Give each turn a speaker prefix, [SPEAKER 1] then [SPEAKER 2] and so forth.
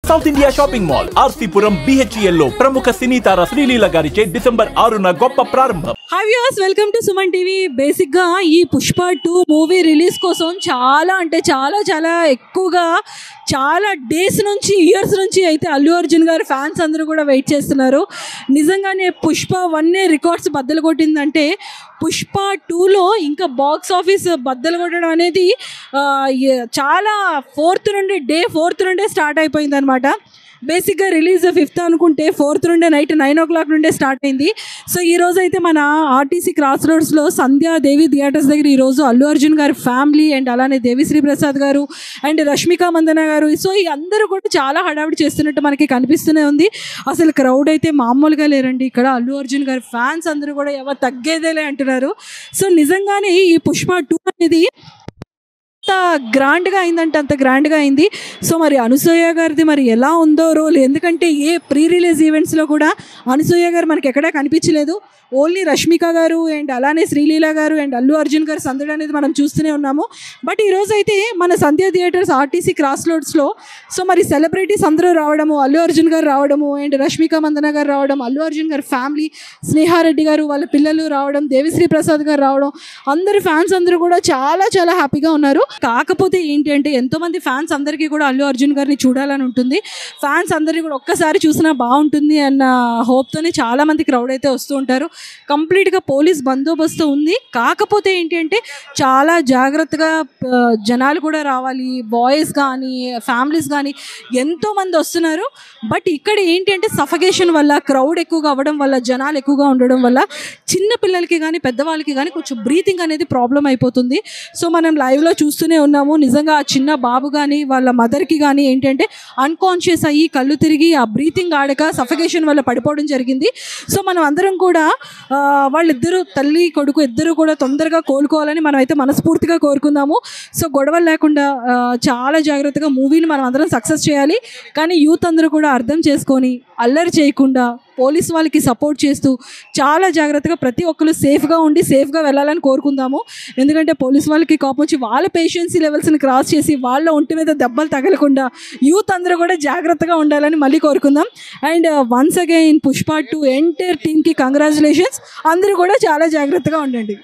[SPEAKER 1] South India shopping mall RC Puram BHEL లో ప్రముఖ సినీ తార శ్రీలీల గారిచే డిసెంబర్ 6న గొప్ప ప్రారంభం.
[SPEAKER 2] High viewers, welcome to Suman TV. బేసిక్గా ఈ పుష్ప 2 మూవీ రిలీజ్ కోసం చాలా ఎక్కువగా చాలా డేస్ నుంచి ఇయర్స్ నుంచి అయితే అల్లు అర్జున్ గారు ఫ్యాన్స్ అందరూ కూడా వెయిట్ చేస్తున్నారు. నిజంగానే పుష్ప 1 రికార్డ్స్ బద్దలు కొట్టిందంటే పుష్ప 2లో ఇంకా బాక్స్ ఆఫీస్ బద్దలు కొట్టడం అనేది చాలా డే 4th నుండే స్టార్ట్ అయిపోయింది అనమాట. బేసిక్గా రిలీజ్ 5th అనుకుంటే 4th నుండే నైట్ 9 o'clock నుండే స్టార్ట్ అయింది. సో ఈరోజు అయితే మన ఆర్టీసీ క్రాస్ రోడ్స్లో సంధ్యాదేవి థియేటర్స్ దగ్గర ఈరోజు అల్లు అర్జున్ గారి ఫ్యామిలీ అండ్ అలానే దేవిశ్రీ ప్రసాద్ గారు అండ్ రష్మిక మందన గారు, సో ఈ అందరూ కూడా చాలా హడావిడి చేస్తున్నట్టు మనకి కనిపిస్తూనే ఉంది. అసలు క్రౌడ్ అయితే మామూలుగా లేరండి. ఇక్కడ అల్లు అర్జున్ గారి ఫ్యాన్స్ అందరూ కూడా ఎవరు తగ్గేదేలే అంటున్నారు. సో నిజంగానే ఈ పుష్ప 2 అనేది గ్రాండ్గా అయిందంటే అంత గ్రాండ్గా అయింది. సో మరి అనసూయ గారిది మరి ఎలా ఉందో రోల్, ఎందుకంటే ఏ ప్రీ రిలీజ్ ఈవెంట్స్లో కూడా అనసూయ గారు మనకి ఎక్కడా కనిపించలేదు. ఓన్లీ రష్మిక గారు అండ్ అలానే శ్రీలీల గారు అండ్ అల్లు అర్జున్ గారు సందడి అనేది మనం చూస్తూనే ఉన్నాము. బట్ ఈరోజు అయితే మన సంధ్య థియేటర్స్ ఆర్టీసీ క్రాస్ రోడ్స్లో సో మరి సెలబ్రిటీస్ అందరూ రావడము, అల్లు అర్జున్ గారు రావడము అండ్ రష్మిక మందన గారు రావడం, అల్లు అర్జున్ గారి ఫ్యామిలీ స్నేహారెడ్డి గారు వాళ్ళ పిల్లలు రావడం, దేవిశ్రీ ప్రసాద్ గారు రావడం, అందరు ఫ్యాన్స్ అందరూ కూడా చాలా హ్యాపీగా ఉన్నారు. కాకపోతే ఏంటి అంటే ఎంతోమంది ఫ్యాన్స్ అందరికీ కూడా అల్లు అర్జున్ గారిని చూడాలని ఉంటుంది. ఫ్యాన్స్ అందరికీ కూడా ఒక్కసారి చూసినా బాగుంటుంది అన్న హోప్తోనే చాలామంది క్రౌడ్ అయితే వస్తూ ఉంటారు. కంప్లీట్గా పోలీస్ బందోబస్తు ఉంది. కాకపోతే ఏంటి అంటే చాలా జాగ్రత్తగా జనాలు కూడా రావాలి. బాయ్స్ కానీ ఫ్యామిలీస్ కానీ ఎంతోమంది వస్తున్నారు. బట్ ఇక్కడ ఏంటి అంటే సఫకేషన్ వల్ల, క్రౌడ్ ఎక్కువగా అవ్వడం వల్ల, జనాలు ఎక్కువగా ఉండడం వల్ల చిన్న పిల్లలకి కానీ పెద్దవాళ్ళకి కానీ కొంచెం బ్రీతింగ్ అనేది ప్రాబ్లం అయిపోతుంది. సో మనం లైవ్లో చూస్తూనే ఉన్నాము. నిజంగా ఆ చిన్న బాబు కానీ వాళ్ళ మదర్కి కానీ ఏంటంటే అన్కాన్షియస్ అయ్యి కళ్ళు తిరిగి ఆ బ్రీతింగ్ ఆడక సఫకేషన్ వల్ల పడిపోవడం జరిగింది. సో మనం అందరం కూడా వాళ్ళిద్దరూ తల్లి కొడుకు ఇద్దరు కూడా తొందరగా కోలుకోవాలని మనం అయితే మనస్ఫూర్తిగా కోరుకుందాము. సో గొడవలు లేకుండా చాలా జాగ్రత్తగా మూవీని మనం అందరం సక్సెస్ చేయాలి. కానీ యూత్ అందరూ కూడా అర్థం చేసుకొని అల్లరి చేయకుండా పోలీస్ వాళ్ళకి సపోర్ట్ చేస్తూ చాలా జాగ్రత్తగా ప్రతి ఒక్కరు సేఫ్గా ఉండి సేఫ్గా వెళ్ళాలని కోరుకుందాము. ఎందుకంటే పోలీస్ వాళ్ళకి కోపం వచ్చి వాళ్ళ పేషెన్సీ లెవెల్స్ని క్రాస్ చేసి వాళ్ళ ఒంటి మీద దెబ్బలు తగలకుండా యూత్ అందరూ కూడా జాగ్రత్తగా ఉండాలని మళ్ళీ కోరుకుందాం. And once again Pushpa 2 entire టీమ్కి కంగ్రాచులేషన్స్. అందరూ కూడా చాలా జాగ్రత్తగా ఉండండి.